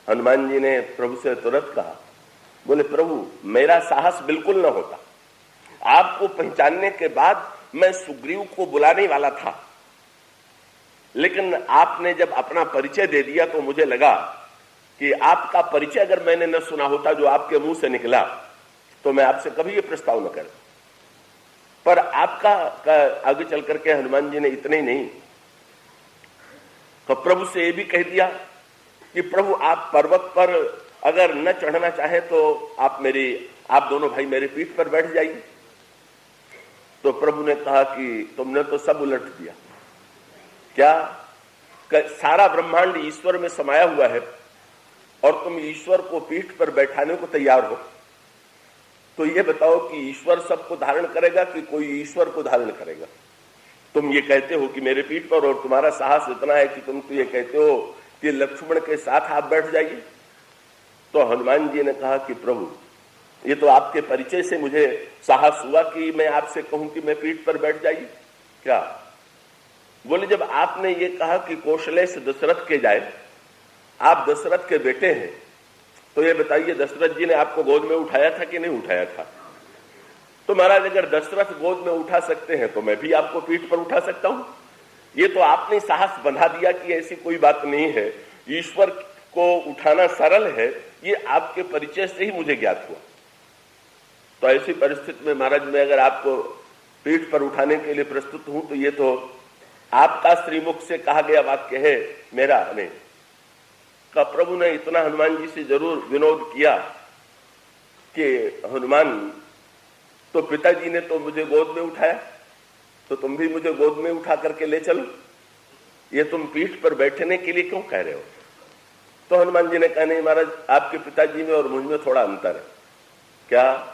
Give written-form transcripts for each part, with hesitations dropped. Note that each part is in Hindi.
हनुमान जी ने प्रभु से तुरंत कहा, बोले प्रभु मेरा साहस बिल्कुल न होता, आपको पहचानने के बाद मैं सुग्रीव को बुलाने वाला था, लेकिन आपने जब अपना परिचय दे दिया तो मुझे लगा कि आपका परिचय अगर मैंने न सुना होता जो आपके मुंह से निकला तो मैं आपसे कभी ये प्रस्ताव न कर। पर आपका आगे चल करके हनुमान जी ने इतने ही नहीं तो प्रभु से ये भी कह दिया कि प्रभु आप पर्वत पर अगर न चढ़ना चाहे तो आप दोनों भाई मेरे पीठ पर बैठ जाइए। तो प्रभु ने कहा कि तुमने तो सब उलट दिया, क्या सारा ब्रह्मांड ईश्वर में समाया हुआ है और तुम ईश्वर को पीठ पर बैठाने को तैयार हो? तो ये बताओ कि ईश्वर सबको धारण करेगा कि कोई ईश्वर को धारण करेगा? तुम ये कहते हो कि मेरे पीठ पर, और तुम्हारा साहस इतना है कि तुम तो ये कहते हो कि लक्ष्मण के साथ आप बैठ जाइए। तो हनुमान जी ने कहा कि प्रभु ये तो आपके परिचय से मुझे साहस हुआ कि मैं आपसे कहूं कि मैं पीठ पर बैठ जाइए क्या? बोले जब आपने ये कहा कि कौशले से दशरथ के जाए, आप दशरथ के बेटे हैं, तो ये बताइए दशरथ जी ने आपको गोद में उठाया था कि नहीं उठाया था? तो महाराज अगर दशरथ गोद में उठा सकते हैं तो मैं भी आपको पीठ पर उठा सकता हूं। ये तो आपने साहस बंधा दिया कि ऐसी कोई बात नहीं है, ईश्वर को उठाना सरल है, ये आपके परिचय से ही मुझे ज्ञात हुआ। तो ऐसी परिस्थिति में महाराज मैं अगर आपको पीठ पर उठाने के लिए प्रस्तुत हूं तो ये तो आपका श्रीमुख से कहा गया वाक्य है, मेरा नहीं। का प्रभु ने इतना हनुमान जी से जरूर विनोद किया कि हनुमान तो पिताजी ने तो मुझे गोद में उठाया, तो तुम भी मुझे गोद में उठा करके ले चलो, ये तुम पीठ पर बैठने के लिए क्यों कह रहे हो? तो हनुमान जी ने कहा नहीं महाराज आपके पिताजी में और मुझ में थोड़ा अंतर है। क्या?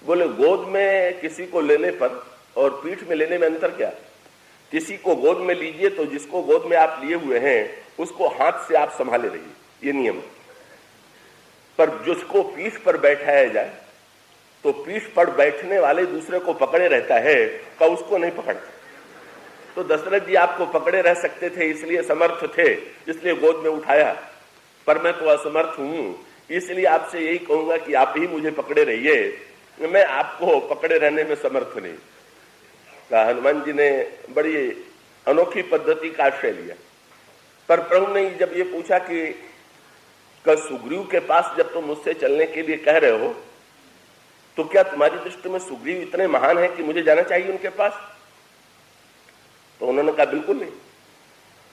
बोले गोद में किसी को लेने पर और पीठ में लेने में अंतर क्या? किसी को गोद में लीजिए तो जिसको गोद में आप लिए हुए हैं उसको हाथ से आप संभाले रहिए, ये नियम है। पर जिसको पीठ पर बैठाया जाए तो पीठ पर बैठने वाले दूसरे को पकड़े रहता है, का उसको नहीं पकड़ता। तो दशरथ जी आपको पकड़े रह सकते थे, इसलिए समर्थ थे, इसलिए गोद में उठाया, पर मैं तो असमर्थ हूं, इसलिए आपसे यही कहूंगा कि आप ही मुझे पकड़े रहिए, मैं आपको पकड़े रहने में समर्थ नहीं। हनुमान जी ने बड़ी अनोखी पद्धति का आश्रय लिया। पर प्रभु ने जब ये पूछा कि सुग्रीव के पास जब तुम मुझसे चलने के लिए कह रहे हो तो क्या तुम्हारी दृष्टि में सुग्रीव इतने महान है कि मुझे जाना चाहिए उनके पास? तो उन्होंने कहा बिल्कुल नहीं,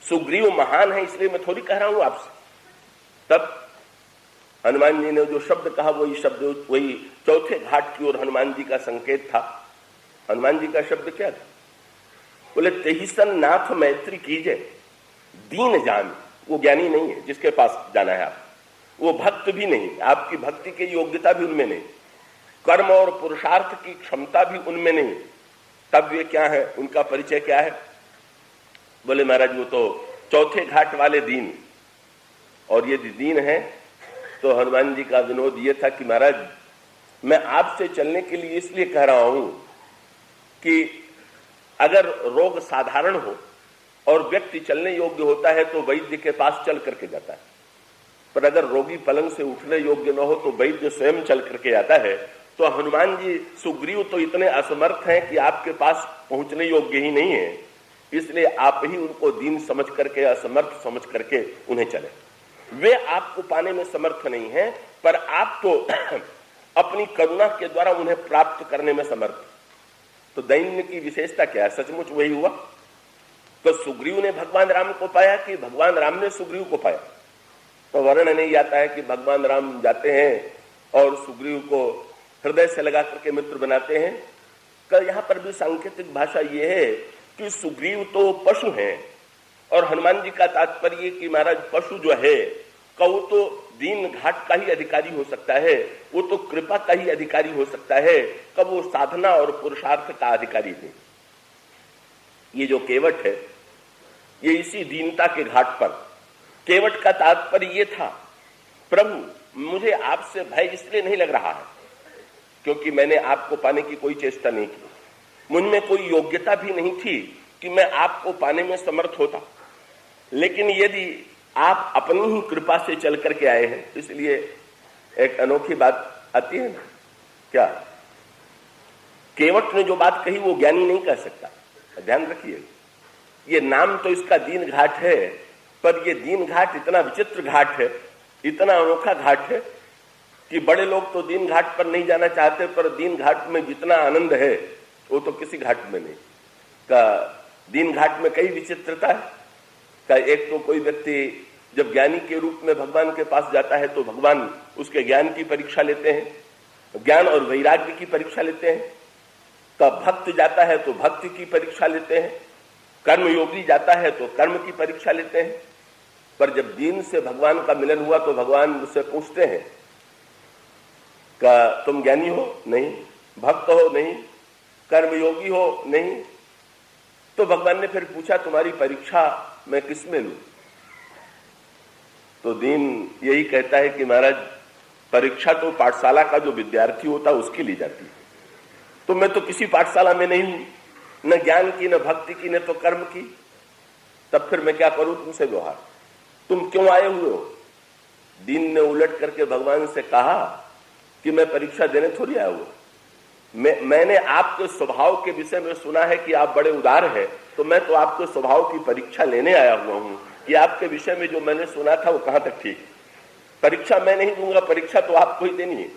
सुग्रीव महान है इसलिए मैं थोड़ी कह रहा हूं आपसे। तब हनुमान जी ने जो शब्द कहा वही शब्द वही चौथे घाट की ओर हनुमान जी का संकेत था। हनुमान जी का शब्द क्या था? बोले तेहिसन नाथ मैत्री कीजिए दीन जान। वो ज्ञानी नहीं है जिसके पास जाना है आप, वो भक्त भी नहीं, आपकी भक्ति की योग्यता भी उनमें नहीं, कर्म और पुरुषार्थ की क्षमता भी उनमें नहीं। तब वे क्या है, उनका परिचय क्या है? बोले महाराज वो तो चौथे घाट वाले दीन। और यदि दीन है तो हनुमान जी का विनोद ये था कि महाराज मैं आपसे चलने के लिए इसलिए कह रहा हूं कि अगर रोग साधारण हो और व्यक्ति चलने योग्य होता है तो वैद्य के पास चल करके जाता है, पर अगर रोगी पलंग से उठने योग्य न हो तो वैद्य स्वयं चल करके आता है। तो हनुमान जी सुग्रीव तो इतने असमर्थ हैं कि आपके पास पहुंचने योग्य ही नहीं है, इसलिए आप ही उनको दीन समझ करके, असमर्थ समझ करके उन्हें चले। वे आपको पाने में समर्थ नहीं है, पर आप तो अपनी करुणा के द्वारा उन्हें प्राप्त करने में समर्थ। तो दैन्य की विशेषता क्या है? सचमुच वही हुआ। तो सुग्रीव ने भगवान राम को पाया कि भगवान राम ने सुग्रीव को पाया? तो वर्णन नहीं आता है कि भगवान राम जाते हैं और सुग्रीव को हृदय से लगा करके मित्र बनाते हैं। कल यहाँ पर भी सांकेतिक भाषा ये है कि सुग्रीव तो पशु हैं और हनुमान जी का तात्पर्य कि महाराज पशु जो है वो तो दीन घाट का ही अधिकारी हो सकता है, वो तो कृपा का ही अधिकारी हो सकता है, कब वो साधना और पुरुषार्थ का अधिकारी नहीं। ये जो केवट है ये इसी दीनता के घाट पर, केवट का तात्पर्य ये था प्रभु मुझे आपसे भय इसलिए नहीं लग रहा है क्योंकि मैंने आपको पाने की कोई चेष्टा नहीं की, मुझमें कोई योग्यता भी नहीं थी कि मैं आपको पाने में समर्थ होता। लेकिन यदि आप अपनी ही कृपा से चल करके आए हैं, इसलिए एक अनोखी बात आती है ना, क्या केवट ने जो बात कही वो ज्ञानी नहीं कह सकता। ध्यान रखिए, ये नाम तो इसका दीन घाट है, पर ये दीन घाट इतना विचित्र घाट है, इतना अनोखा घाट है कि बड़े लोग तो दीन घाट पर नहीं जाना चाहते, पर दीन घाट में जितना आनंद है वो तो किसी घाट में नहीं। का दीन घाट में कई विचित्रता है। का एक तो कोई व्यक्ति जब ज्ञानी के रूप में भगवान के पास जाता है तो भगवान उसके ज्ञान की परीक्षा लेते हैं, ज्ञान और वैराग्य की परीक्षा लेते हैं। का भक्त जाता है तो भक्ति की परीक्षा लेते हैं, कर्मयोगी जाता है तो कर्म की परीक्षा लेते हैं। पर जब दीन से भगवान का मिलन हुआ तो भगवान उससे पूछते हैं का तुम ज्ञानी हो? नहीं। भक्त हो? नहीं। कर्मयोगी हो? नहीं। तो भगवान ने फिर पूछा तुम्हारी परीक्षा मैं किस में लूं? तो दीन यही कहता है कि महाराज परीक्षा तो पाठशाला का जो विद्यार्थी होता है उसकी ली जाती है, तो मैं तो किसी पाठशाला में नहीं हूं, न ज्ञान की, न भक्ति की, न तो कर्म की। तब फिर मैं क्या करूं तुमसे व्यवहार? तुम क्यों आए हुए हो? दीन ने उलट करके भगवान से कहा कि मैं परीक्षा देने थोड़ी आया हूं, मैंने आपके स्वभाव के विषय में सुना है कि आप बड़े उदार हैं, तो मैं तो आपके स्वभाव की परीक्षा लेने आया हुआ हूं कि आपके विषय में जो मैंने सुना था वो कहां तक ठीक। परीक्षा मैं नहीं दूंगा, परीक्षा तो आपको ही देनी है।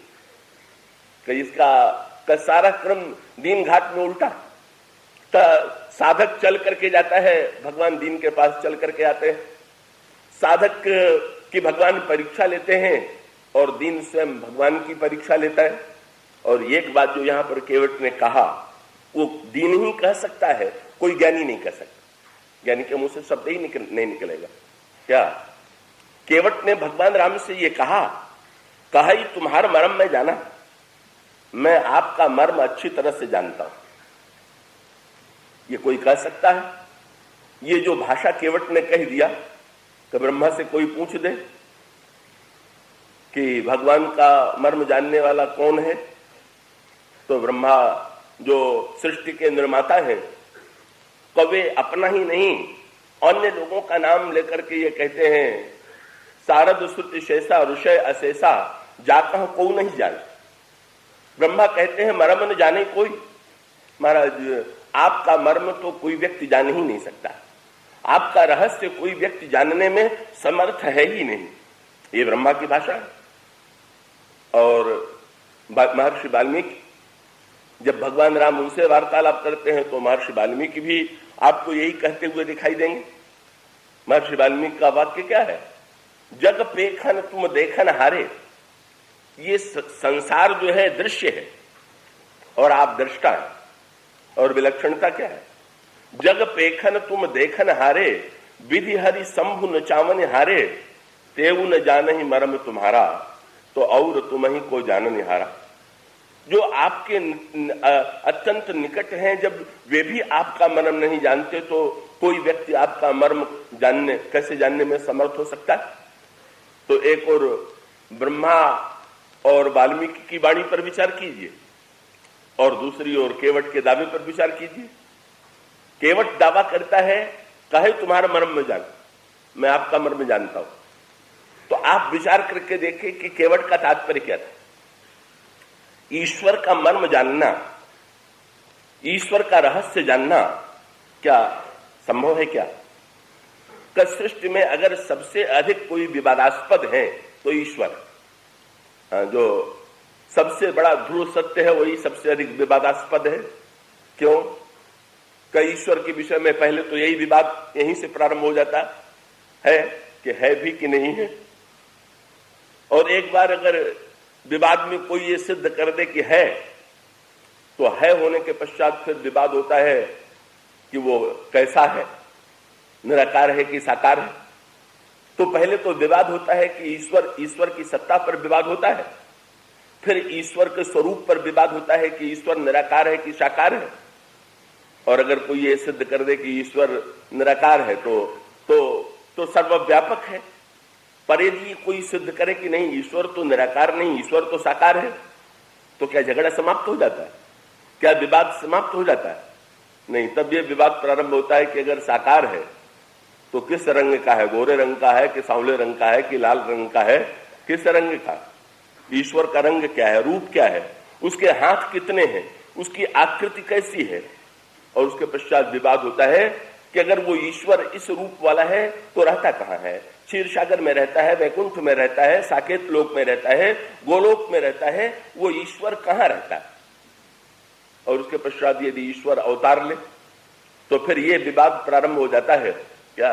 कि इसका सारा क्रम दीन घाट में उल्टा। साधक चल करके जाता है, भगवान दीन के पास चल करके आते हैं। साधक की भगवान परीक्षा लेते हैं और दीन स्वयं भगवान की परीक्षा लेता है। और एक बात जो यहां पर केवट ने कहा वो दीन ही कह सकता है, कोई ज्ञानी नहीं कह सकता। ज्ञानी के मुंह से शब्द ही नहीं निकलेगा। क्या केवट ने भगवान राम से ये कहा ही तुम्हारा मर्म मैं जाना, मैं आपका मर्म अच्छी तरह से जानता हूं। ये कोई कह सकता है? ये जो भाषा केवट ने कह दिया कि ब्रह्मा से कोई पूछ दे कि भगवान का मर्म जानने वाला कौन है, तो ब्रह्मा जो सृष्टि के निर्माता हैं, कवे अपना ही नहीं अन्य लोगों का नाम लेकर के ये कहते हैं सारद श्रुति शेषा ऋषय अशेषा जाता को नहीं जाने। ब्रह्मा कहते हैं मर्म न जाने कोई। महाराज आपका मर्म तो कोई व्यक्ति जान ही नहीं सकता, आपका रहस्य कोई व्यक्ति जानने में समर्थ है ही नहीं। ये ब्रह्मा की भाषा है। और महर्षि वाल्मीकि जब भगवान राम उनसे वार्तालाप करते हैं तो महर्षि वाल्मीकि भी आपको यही कहते हुए दिखाई देंगे। महर्षि वाल्मीकि का वाक्य क्या है? जग पेखन तुम देखन हारे। ये संसार जो है दृश्य है और आप दृष्टा है। और विलक्षणता क्या है? जग पेखन तुम देखन हारे, विधि हरि शंभु न चावन हारे, तेऊ न जानहि मर्म तुम्हारा, तो और तुम ही को जानन हारा। जो आपके अत्यंत निकट हैं, जब वे भी आपका मर्म नहीं जानते तो कोई व्यक्ति आपका मर्म कैसे जानने में समर्थ हो सकता है? तो एक और ब्रह्मा और वाल्मीकि की वाणी पर विचार कीजिए और दूसरी ओर केवट के दावे पर विचार कीजिए। केवट दावा करता है कहे तुम्हारा मर्म में जान, मैं आपका मर्म जानता हूं। तो आप विचार करके देखें कि केवट का तात्पर्य क्या था। ईश्वर का मर्म जानना, ईश्वर का रहस्य जानना क्या संभव है? क्या सृष्टि में अगर सबसे अधिक कोई विवादास्पद है तो ईश्वर, जो सबसे बड़ा ध्रुव सत्य है वही सबसे अधिक विवादास्पद है। क्यों? कई ईश्वर के विषय में पहले तो यही विवाद यहीं से प्रारंभ हो जाता है कि है भी कि नहीं है। और एक बार अगर विवाद में कोई ये सिद्ध कर दे कि है, तो है होने के पश्चात फिर विवाद होता है कि वो कैसा है, निराकार है कि साकार है। तो पहले तो विवाद होता है कि ईश्वर की सत्ता पर विवाद होता है, फिर ईश्वर के स्वरूप पर विवाद होता है कि ईश्वर निराकार है कि साकार है। और अगर कोई ये सिद्ध कर दे कि ईश्वर निराकार है तो सर्वव्यापक है। पर यदि कोई सिद्ध करे कि नहीं ईश्वर तो निराकार नहीं, ईश्वर तो साकार है, तो क्या झगड़ा समाप्त हो जाता है? क्या विवाद समाप्त हो जाता है? नहीं। तब यह विवाद प्रारंभ होता है कि अगर साकार है तो किस रंग का है, गोरे रंग का है कि सांवले रंग का है कि लाल रंग का है, किस रंग का? ईश्वर का रंग क्या है, रूप क्या है, उसके हाथ कितने हैं, उसकी आकृति कैसी है। और उसके पश्चात विवाद होता है कि अगर वो ईश्वर इस रूप वाला है तो रहता कहाँ है, क्षीर सागर में रहता है, वैकुंठ में रहता है, साकेत लोक में रहता है, गोलोक में रहता है, वो ईश्वर कहाँ रहता है? और उसके पश्चात यदि ईश्वर अवतार ले तो फिर ये विवाद प्रारंभ हो जाता है क्या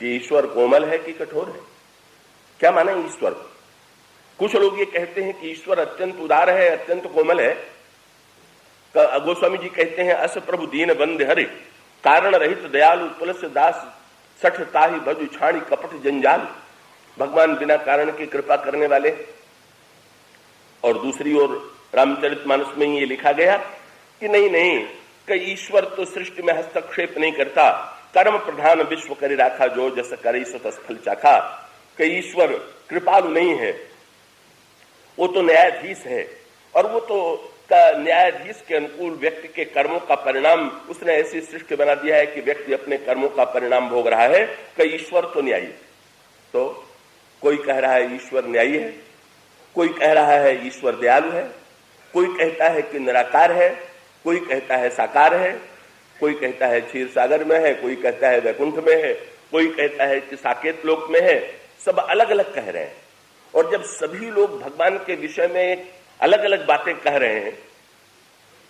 कि ईश्वर कोमल है कि कठोर है, क्या माना ईश्वर को? कुछ लोग ये कहते हैं कि ईश्वर अत्यंत उदार है, अत्यंत कोमल है। गोस्वामी जी कहते हैं, अस प्रभु दीन बंद हरि, कारण रहित दयालु तुलस दास, सठ ताहि भजु छाणी कपट जंजाल। भगवान बिना कारण की कृपा करने वाले। और दूसरी ओर रामचरितमानस में ये लिखा गया कि नहीं कि ईश्वर तो सृष्टि में हस्तक्षेप नहीं करता, कर्म प्रधान विश्व करे राखा, जो जस करे सो तस फल चाखा। कि ईश्वर कृपालु नहीं है, वो तो न्यायाधीश है, और वो तो न्यायाधीश के अनुकूल व्यक्ति के कर्मों का परिणाम उसने ऐसी सृष्टि बना दिया है कि व्यक्ति अपने कर्मों का परिणाम भोग रहा है। कि ईश्वर तो न्यायी। तो कोई कह रहा है ईश्वर न्यायी है, कोई कह रहा है ईश्वर दयालु है, कोई कहता है कि निराकार है, कोई कहता है साकार है, कोई कहता है क्षीर सागर में है, कोई कहता है वैकुंठ में है, कोई कहता है कि साकेत लोक में है। सब अलग अलग कह रहे हैं। और जब सभी लोग भगवान के विषय में अलग अलग बातें कह रहे हैं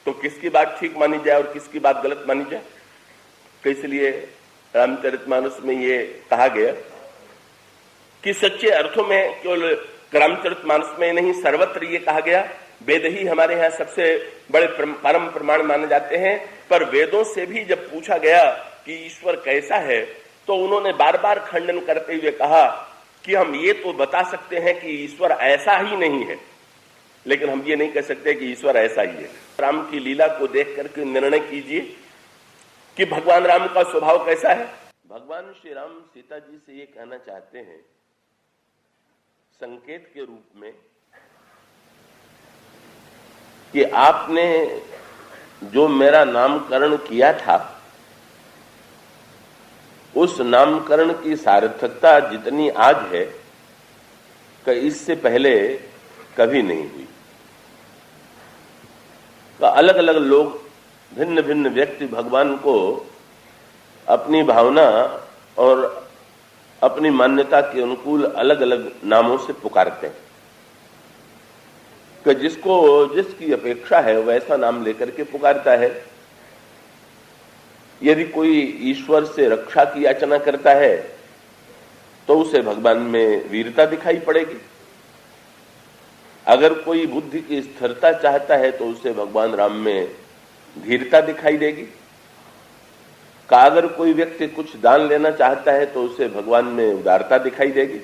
तो किसकी बात ठीक मानी जाए और किसकी बात गलत मानी जाए? तो इसलिए रामचरितमानस में ये कहा गया कि सच्चे अर्थों में केवल रामचरितमानस में नहीं, सर्वत्र ये कहा गया। वेद ही हमारे यहाँ सबसे बड़े परम प्रमाण माने जाते हैं, पर वेदों से भी जब पूछा गया कि ईश्वर कैसा है तो उन्होंने बार बार खंडन करते हुए कहा कि हम ये तो बता सकते हैं कि ईश्वर ऐसा ही नहीं है, लेकिन हम ये नहीं कह सकते कि ईश्वर ऐसा ही है। राम की लीला को देख करके निर्णय कीजिए कि भगवान राम का स्वभाव कैसा है। भगवान श्री राम सीता जी से ये कहना चाहते हैं संकेत के रूप में कि आपने जो मेरा नामकरण किया था उस नामकरण की सार्थकता जितनी आज है कि इससे पहले कभी नहीं हुई। तो अलग अलग लोग, भिन्न भिन्न व्यक्ति भगवान को अपनी भावना और अपनी मान्यता के अनुकूल अलग अलग नामों से पुकारते हैं कि जिसको जिसकी अपेक्षा है वैसा नाम लेकर के पुकारता है। यदि कोई ईश्वर से रक्षा की याचना करता है तो उसे भगवान में वीरता दिखाई पड़ेगी। अगर कोई बुद्धि की स्थिरता चाहता है तो उसे भगवान राम में धीरता दिखाई देगी। का अगर कोई व्यक्ति कुछ दान लेना चाहता है तो उसे भगवान में उदारता दिखाई देगी।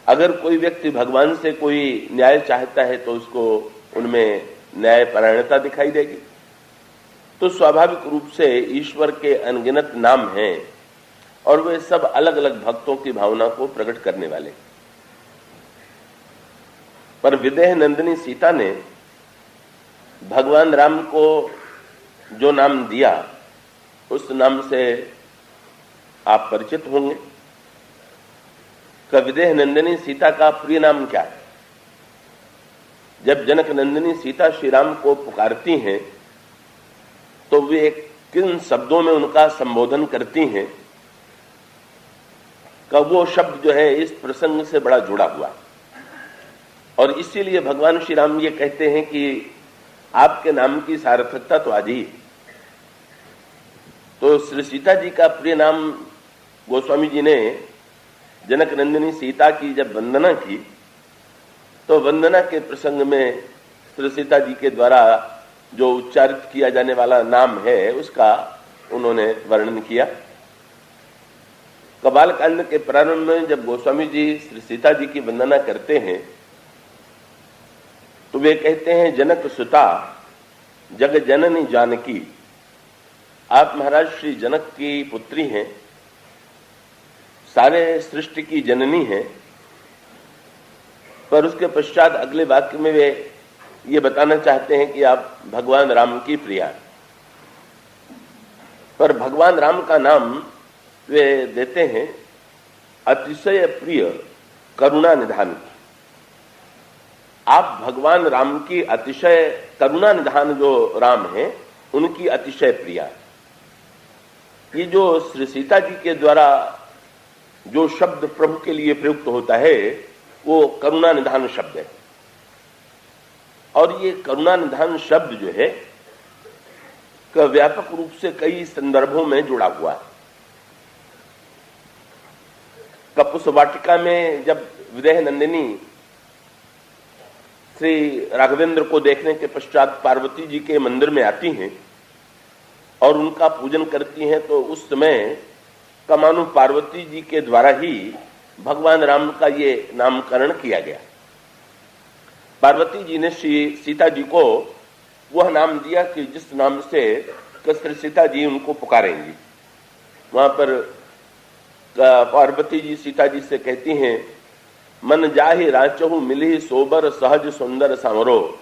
अगर कोई व्यक्ति भगवान से कोई न्याय चाहता है तो उसको उनमें न्यायपरायणता दिखाई देगी। तो स्वाभाविक रूप से ईश्वर के अनगिनत नाम हैं और वे सब अलग अलग भक्तों की भावना को प्रकट करने वाले। पर विदेह नंदिनी सीता ने भगवान राम को जो नाम दिया उस नाम से आप परिचित होंगे कि विदेह नंदिनी सीता का प्रिय नाम क्या है। जब जनक नंदिनी सीता श्री राम को पुकारती हैं तो वे किन शब्दों में उनका संबोधन करती हैं का वो शब्द जो है इस प्रसंग से बड़ा जुड़ा हुआ। और इसीलिए भगवान श्री राम ये कहते हैं कि आपके नाम की सार्थकता तो आज ही। तो श्री सीता जी का प्रिय नाम गोस्वामी जी ने जनक नंदिनी सीता की जब वंदना की तो वंदना के प्रसंग में श्री सीता जी के द्वारा जो उच्चारित किया जाने वाला नाम है उसका उन्होंने वर्णन किया। कबाल कांड के प्रारंभ में जब गोस्वामी जी श्री सीता जी की वंदना करते हैं तो वे कहते हैं, जनक सुता जग जननी जानकी। आप महाराज श्री जनक की पुत्री हैं, सारे सृष्टि की जननी हैं। पर उसके पश्चात अगले वाक्य में वे ये बताना चाहते हैं कि आप भगवान राम की प्रिया। पर भगवान राम का नाम वे देते हैं अतिशय प्रिय करुणा निधान। आप भगवान राम की अतिशय करुणा निधान जो राम हैं उनकी अतिशय प्रिया। ये जो श्री सीता जी के द्वारा जो शब्द प्रभु के लिए प्रयुक्त होता है वो करुणा निधान शब्द है। और ये करुणा निधान शब्द जो है का व्यापक रूप से कई संदर्भों में जुड़ा हुआ है। कपुस वाटिका में जब विदेह नंदिनी श्री राघवेंद्र को देखने के पश्चात पार्वती जी के मंदिर में आती हैं और उनका पूजन करती हैं, तो उस समय का मानो पार्वती जी के द्वारा ही भगवान राम का ये नामकरण किया गया। पार्वती जी ने सीता जी को वह नाम दिया कि जिस नाम से श्री सीता जी उनको पुकारेंगी। वहां पर पार्वती जी सीता जी से कहती हैं, मन जाहि राचहु मिली सोबर सहज सुंदर सांवरो।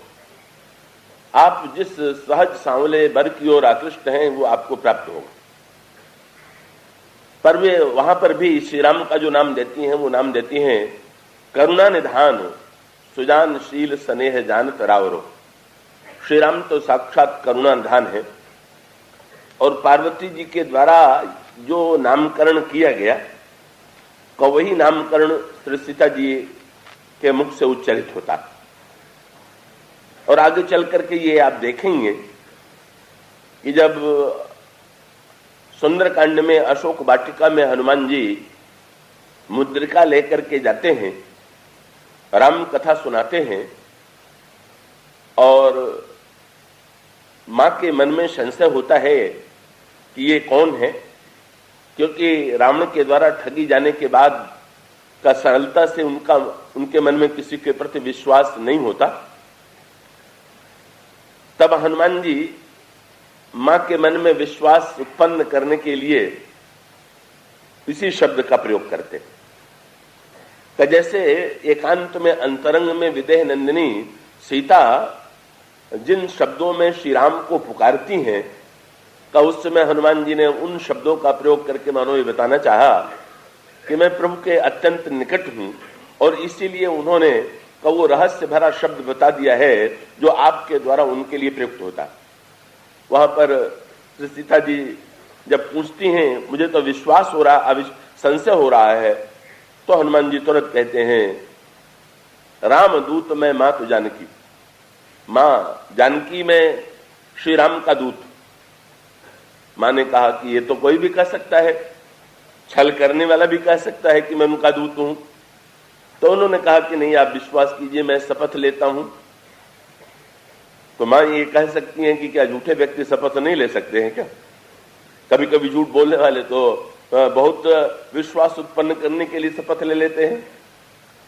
आप जिस सहज सांवले बर की ओर आकृष्ट हैं वो आपको प्राप्त होगा। पर वे वहां पर भी श्री राम का जो नाम देती हैं वो नाम देती हैं करुणा निधान सुजान शील स्नेह जान तरावरो। श्री राम तो साक्षात करुणा निधान है और पार्वती जी के द्वारा जो नामकरण किया गया का वही नामकरण श्री सीता जी के मुख से उच्चारित होता। और आगे चल करके ये आप देखेंगे कि जब सुंदरकांड में अशोक वाटिका में हनुमान जी मुद्रिका लेकर के जाते हैं, राम कथा सुनाते हैं और मां के मन में संशय होता है कि ये कौन है, क्योंकि रावण के द्वारा ठगी जाने के बाद का सरलता से उनके मन में किसी के प्रति विश्वास नहीं होता। तब हनुमान जी मां के मन में विश्वास उत्पन्न करने के लिए इसी शब्द का प्रयोग करते हैं। जैसे एकांत में अंतरंग में विदेह नंदिनी सीता जिन शब्दों में श्री राम को पुकारती हैं का उस समय हनुमान जी ने उन शब्दों का प्रयोग करके मानो ये बताना चाहा कि मैं प्रभु के अत्यंत निकट हूं और इसीलिए उन्होंने का वो रहस्य भरा शब्द बता दिया है जो आपके द्वारा उनके लिए प्रयुक्त होता। वहां पर सीता जी जब पूछती हैं मुझे तो विश्वास हो रहा संशय हो रहा है, तो हनुमान जी तुरंत कहते हैं राम दूत में मां तो जानकी। मां जानकी में श्री राम का दूत। मां ने कहा कि ये तो कोई भी कह सकता है, छल करने वाला भी कह सकता है कि मैं उनका दूत हूं। तो उन्होंने कहा कि नहीं, आप विश्वास कीजिए, मैं शपथ लेता हूं। तो मां ये कह सकती हैं कि क्या झूठे व्यक्ति शपथ नहीं ले सकते हैं क्या? कभी कभी झूठ बोलने वाले तो बहुत विश्वास उत्पन्न करने के लिए शपथ ले लेते हैं।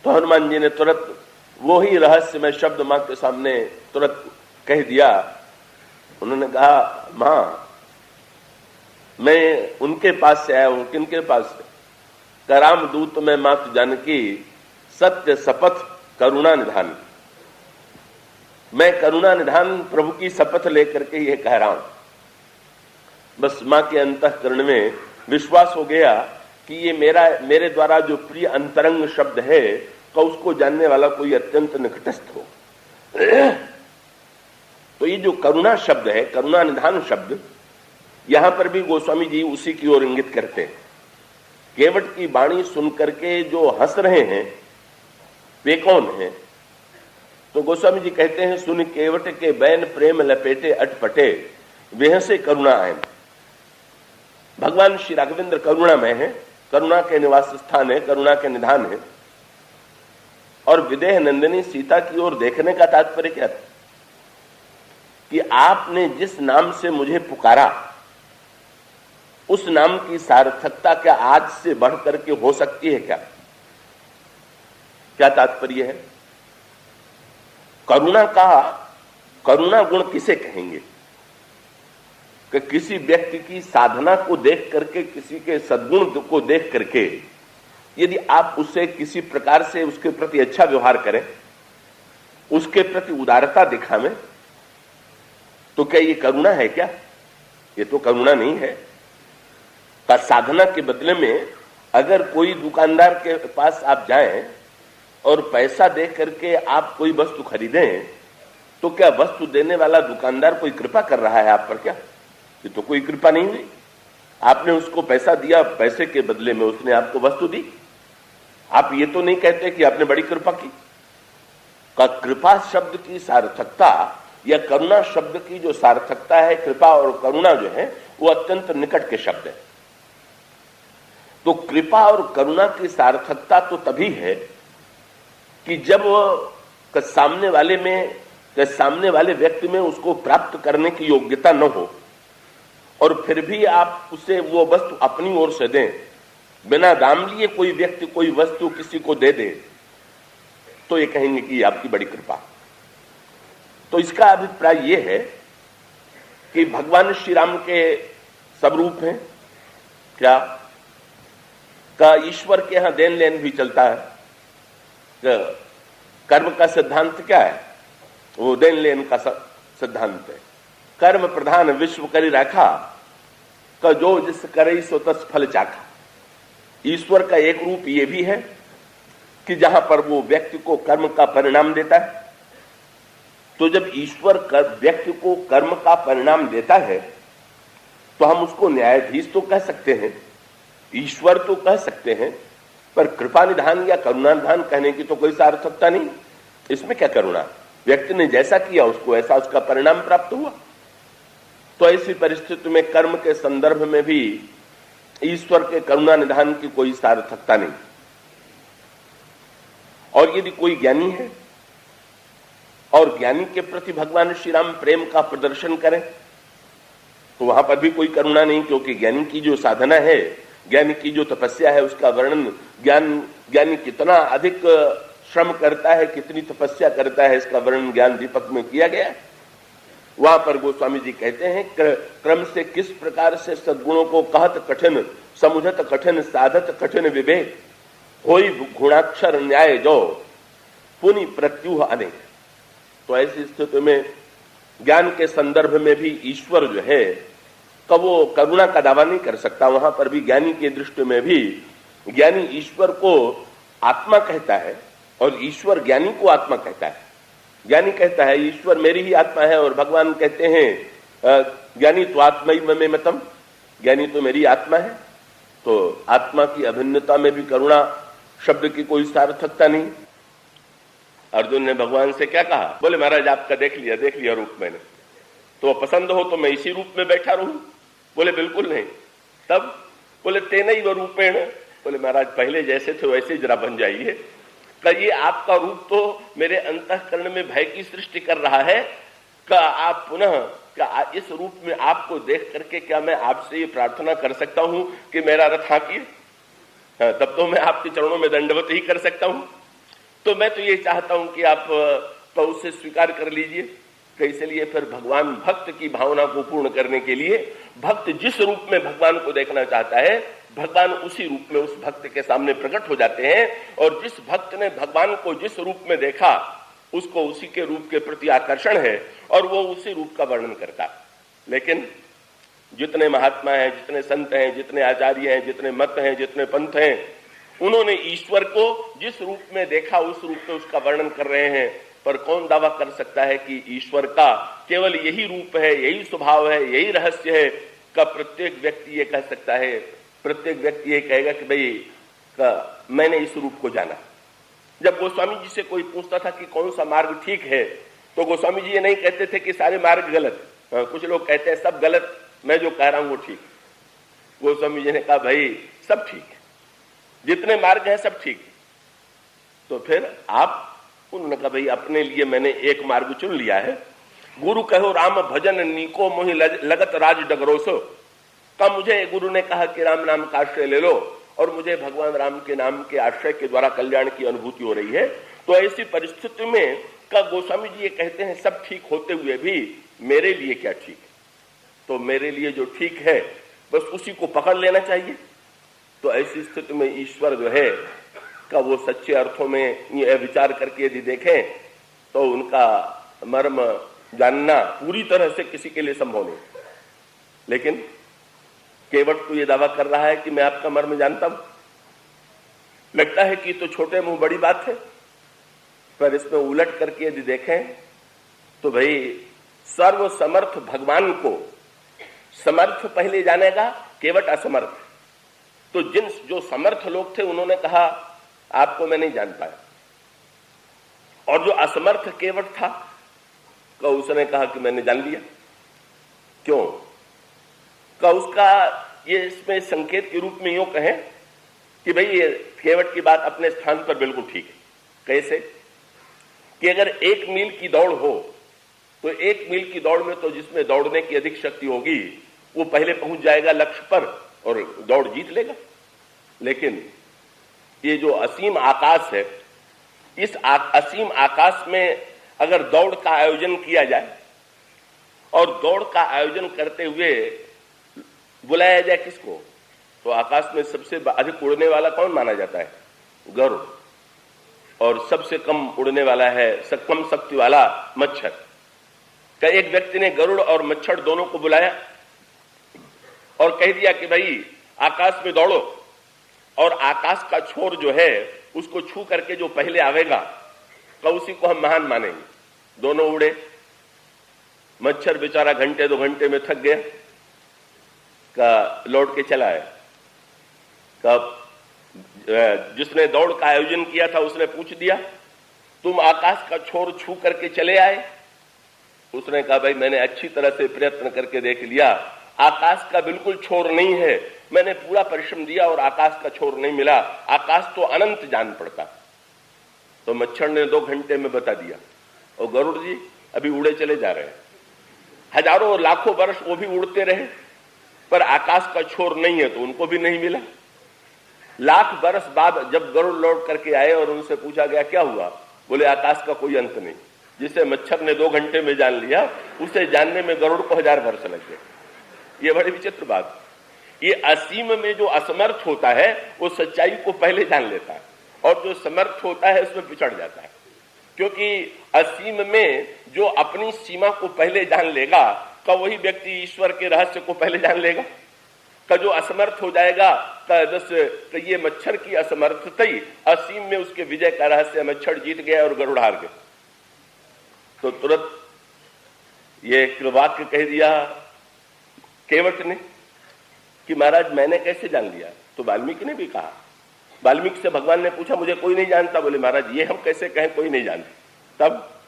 तो हनुमान जी ने तुरंत वो ही रहस्यमय शब्द मां के सामने तुरंत कह दिया। उन्होंने कहा मां मैं उनके पास से आया हूं। किनके पास से? कराम दूत में मात जानकी सत्य शपथ करुणा निधान। मैं करुणा निधान प्रभु की शपथ लेकर के ये कह रहा हूं। बस मां के अंतःकरण में विश्वास हो गया कि ये मेरे द्वारा जो प्रिय अंतरंग शब्द है का उसको जानने वाला कोई अत्यंत निकटस्थ हो। तो ये जो करुणा शब्द है, करुणा निधान शब्द, यहां पर भी गोस्वामी जी उसी की ओर इंगित करते हैं। केवट की वाणी सुनकर के जो हंस रहे हैं वे कौन हैं? तो गोस्वामी जी कहते हैं सुन केवट के बैन प्रेम लपेटे अटपटे वेह से करुणा आए। भगवान श्री राघवेंद्र करुणा में है, करुणा के निवास स्थान है, करुणा के निधान है। और विदेह नंदिनी सीता की ओर देखने का तात्पर्य क्या था कि आपने जिस नाम से मुझे पुकारा उस नाम की सार्थकता क्या आज से बढ़ करके हो सकती है क्या? क्या तात्पर्य है? करुणा गुण किसे कहेंगे? कि किसी व्यक्ति की साधना को देख करके, किसी के सद्गुण को देख करके यदि आप उससे किसी प्रकार से उसके प्रति अच्छा व्यवहार करें, उसके प्रति उदारता दिखावें, तो क्या ये करुणा है क्या? ये तो करुणा नहीं है। का साधना के बदले में अगर कोई दुकानदार के पास आप जाएं और पैसा दे करके आप कोई वस्तु खरीदें, तो क्या वस्तु देने वाला दुकानदार कोई कृपा कर रहा है आप पर? क्या ये तो कोई कृपा नहीं हुई। आपने उसको पैसा दिया, पैसे के बदले में उसने आपको वस्तु दी। आप ये तो नहीं कहते कि आपने बड़ी कृपा की। का कृपा शब्द की सार्थकता या करुणा शब्द की जो सार्थकता है, कृपा और करुणा जो है वो अत्यंत निकट के शब्द है। तो कृपा और करुणा की सार्थकता तो तभी है कि जब सामने वाले व्यक्ति में उसको प्राप्त करने की योग्यता न हो और फिर भी आप उसे वो वस्तु अपनी ओर से दें, बिना दाम लिए कोई व्यक्ति कोई वस्तु किसी को दे दे, तो ये कहेंगे कि आपकी बड़ी कृपा। तो इसका अभिप्राय ये है कि भगवान श्री राम के सब रूप हैं क्या? का ईश्वर के यहां देन लेन भी चलता है। कर्म का सिद्धांत क्या है? वो देन लेन का सिद्धांत है। कर्म प्रधान विश्व करी राखा, का जो जिस करे सो तस फल चाखा। ईश्वर का एक रूप ये भी है कि जहां पर वो व्यक्ति को कर्म का परिणाम देता है। तो जब ईश्वर व्यक्ति को कर्म का परिणाम देता है तो हम उसको न्यायाधीश तो कह सकते हैं, ईश्वर तो कह सकते हैं, पर कृपा निधान या करुणा निधान कहने की तो कोई सार्थकता नहीं। इसमें क्या करुणा? व्यक्ति ने जैसा किया उसको ऐसा उसका परिणाम प्राप्त हुआ। तो ऐसी परिस्थिति में कर्म के संदर्भ में भी ईश्वर के करुणा निधान की कोई सार्थकता नहीं। और यदि कोई ज्ञानी है और ज्ञानी के प्रति भगवान श्री राम प्रेम का प्रदर्शन करें तो वहां पर भी कोई करुणा नहीं, क्योंकि ज्ञानी की जो साधना है, ज्ञानी की जो तपस्या है, उसका वर्णन ज्ञानी कितना अधिक श्रम करता है, कितनी तपस्या करता है, इसका वर्णन ज्ञान दीपक में किया गया है। वहां पर गोस्वामी जी कहते हैं क्रम से किस प्रकार से सद्गुणों को कहत कठिन, समुझत कठिन, साधत कठिन विवेक, होई गुणाक्षर न्याय जो पुनि प्रत्युह अनेक। तो ऐसी स्थिति में ज्ञान के संदर्भ में भी ईश्वर जो है कब वो करुणा का दावा नहीं कर सकता। वहां पर भी ज्ञानी की दृष्टि में भी ज्ञानी ईश्वर को आत्मा कहता है और ईश्वर ज्ञानी को आत्मा कहता है। ज्ञानी कहता है ईश्वर मेरी ही आत्मा है, और भगवान कहते हैं ज्ञानी तो आत्मैव मे मतम, ज्ञानी तो मेरी आत्मा है। तो आत्मा की अभिन्नता में भी करुणा शब्द की कोई सार्थकता नहीं। अर्जुन ने भगवान से क्या कहा? बोले महाराज आपका देख लिया रूप मैंने, तो पसंद हो तो मैं इसी रूप में बैठा रहूं? बोले बिल्कुल नहीं। तब बोले तेनैव रूपेण, बोले महाराज पहले जैसे थे वैसे जरा बन जाइए। का ये आपका रूप तो मेरे अंतःकरण में भय की सृष्टि कर रहा है। का आप पुनः क्या इस रूप में आपको देख करके क्या मैं आपसे ये प्रार्थना कर सकता हूं कि मेरा रथ हाँकिए? तब तो मैं आपके चरणों में दंडवत ही कर सकता हूं। तो मैं तो ये चाहता हूं कि आप तो उसे स्वीकार कर लीजिए। इसलिए फिर भगवान भक्त की भावना को पूर्ण करने के लिए भक्त जिस रूप में भगवान को देखना चाहता है, भगवान उसी रूप में उस भक्त के सामने प्रकट हो जाते हैं। और जिस भक्त ने भगवान को जिस रूप में देखा उसको उसी के रूप के प्रति आकर्षण है और वो उसी रूप का वर्णन करता है। लेकिन जितने महात्मा हैं, जितने संत हैं, जितने आचार्य हैं, जितने मत हैं, जितने पंथ हैं, उन्होंने ईश्वर को जिस रूप में देखा उस रूप में उसका वर्णन कर रहे हैं। पर कौन दावा कर सकता है कि ईश्वर का केवल यही रूप है, यही स्वभाव है, यही रहस्य है? का प्रत्येक व्यक्ति ये कह सकता है, प्रत्येक व्यक्ति ये कहेगा कि भाई मैंने इस रूप को जाना। जब गोस्वामी जी से कोई पूछता था कि कौन सा मार्ग ठीक है, तो गोस्वामी जी ये नहीं कहते थे कि सारे मार्ग गलत। कुछ लोग कहते हैं सब गलत, मैं जो कह रहा हूं वो ठीक। गोस्वामी जी ने कहा भाई सब ठीक, जितने मार्ग हैं सब ठीक। तो फिर आप, उन्होंने कहा भाई अपने लिए मैंने एक मार्ग चुन लिया है। गुरु कहो राम भजन नीको मोहि लगत राज डगरोसो। का मुझे गुरु ने कहा कि राम नाम का आश्रय ले लो और मुझे भगवान राम के नाम के आश्रय के द्वारा कल्याण की अनुभूति हो रही है। तो ऐसी परिस्थिति में का गोस्वामी जी ये कहते हैं सब ठीक होते हुए भी मेरे लिए क्या ठीक है? तो मेरे लिए जो ठीक है बस उसी को पकड़ लेना चाहिए। तो ऐसी स्थिति में ईश्वर जो है का वो सच्चे अर्थों में ये विचार करके यदि देखें तो उनका मर्म जानना पूरी तरह से किसी के लिए संभव नहीं। लेकिन केवट तो ये दावा कर रहा है कि मैं आपका मर्म जानता हूं। लगता है कि तो छोटे मुंह बड़ी बात है, पर इसमें उलट करके यदि देखें तो भाई सर्वसमर्थ भगवान को समर्थ पहले जानेगा, केवट असमर्थ। तो जो समर्थ लोग थे उन्होंने कहा आपको मैं नहीं जान पाया, और जो असमर्थ केवट था का उसने कहा कि मैंने जान लिया। क्यों का उसका ये इसमें संकेत के रूप में यूं कहें कि भाई ये केवट की बात अपने स्थान पर बिल्कुल ठीक है। कैसे कि अगर 1 मील की दौड़ हो तो 1 मील की दौड़ में तो जिसमें दौड़ने की अधिक शक्ति होगी वो पहले पहुंच जाएगा लक्ष्य पर और दौड़ जीत लेगा। लेकिन ये जो असीम आकाश है, इस असीम आकाश में अगर दौड़ का आयोजन किया जाए और दौड़ का आयोजन करते हुए बुलाया जाए किसको, तो आकाश में सबसे अधिक उड़ने वाला कौन माना जाता है? गरुड़। और सबसे कम उड़ने वाला है, कम शक्ति वाला मच्छर। का एक व्यक्ति ने गरुड़ और मच्छर दोनों को बुलाया और कह दिया कि भाई आकाश में दौड़ो, और आकाश का छोर जो है उसको छू करके जो पहले आवेगा तो उसी को हम महान मानेंगे। दोनों उड़े। मच्छर बेचारा घंटे 2 घंटे में थक गया, का लौट के चला आया। जिसने दौड़ का आयोजन किया था उसने पूछ दिया तुम आकाश का छोर छू करके चले आए? उसने कहा भाई मैंने अच्छी तरह से प्रयत्न करके देख लिया, आकाश का बिल्कुल छोर नहीं है, मैंने पूरा परिश्रम दिया और आकाश का छोर नहीं मिला, आकाश तो अनंत जान पड़ता। तो मच्छर ने 2 घंटे में बता दिया, और गरुड़ जी अभी उड़े चले जा रहे हैं। हजारों और लाखों वर्ष वो भी उड़ते रहे, पर आकाश का छोर नहीं है तो उनको भी नहीं मिला। लाख वर्ष बाद जब गरुड़ लौट करके आए और उनसे पूछा गया क्या हुआ, बोले आकाश का कोई अंत नहीं। जिसे मच्छर ने 2 घंटे में जान लिया, उसे जानने में गरुड़ को 1000 वर्ष लग गए। ये बड़ी विचित्र बात। ये असीम में जो असमर्थ होता है वो सच्चाई को पहले जान लेता है, और जो समर्थ होता है उसमें पिछड़ जाता है। क्योंकि असीम में जो अपनी सीमा को पहले जान लेगा का वही व्यक्ति ईश्वर के रहस्य को पहले जान लेगा। का जो असमर्थ हो जाएगा तो ये मच्छर की असमर्थता ही असीम में उसके विजय का रहस्य, मच्छर जीत गया और गरुड़ हार गए। तो तुरंत ये एक वाक्य कह दिया केवट ने कि महाराज मैंने कैसे जान लिया? तो वाल्मीकि ने भी कहा। वाल्मीकि से भगवान ने पूछा मुझे कोई नहीं जानता। बोले महाराज ये हम कैसे कहें कोई नहीं जानता? तब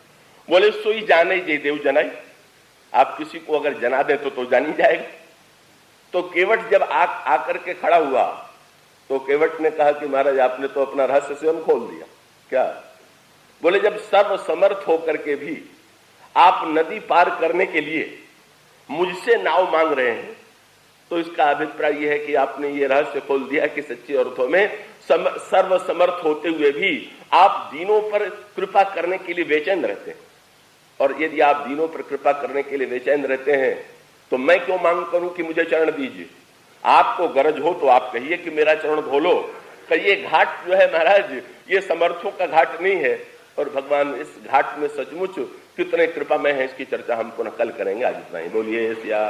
बोले सोई जाने जे देव जनाई, आप किसी को अगर जना दे तो जान ही जाएगा। तो केवट जब आकर के खड़ा हुआ तो केवट ने कहा कि महाराज आपने तो अपना रहस्य स्वयं खोल दिया। क्या? बोले जब सर्व समर्थ होकर के भी आप नदी पार करने के लिए मुझसे नाव मांग रहे हैं तो इसका अभिप्राय यह है कि आपने ये रहस्य खोल दिया कि सच्चे अर्थों में सर्व समर्थ होते हुए भी आप दीनों पर कृपा करने के लिए बेचैन रहते हैं। और यदि आप दीनों पर कृपा करने के लिए बेचैन रहते हैं तो मैं क्यों मांग करूं कि मुझे चरण दीजिए? आपको गरज हो तो आप कहिए कि मेरा चरण धोलो। तो ये घाट जो है महाराज ये समर्थों का घाट नहीं है, और भगवान इस घाट में सचमुच कितने कृपामय है इसकी चर्चा हम पुनः कल करेंगे। आज इतना ही। बोलिए सिया।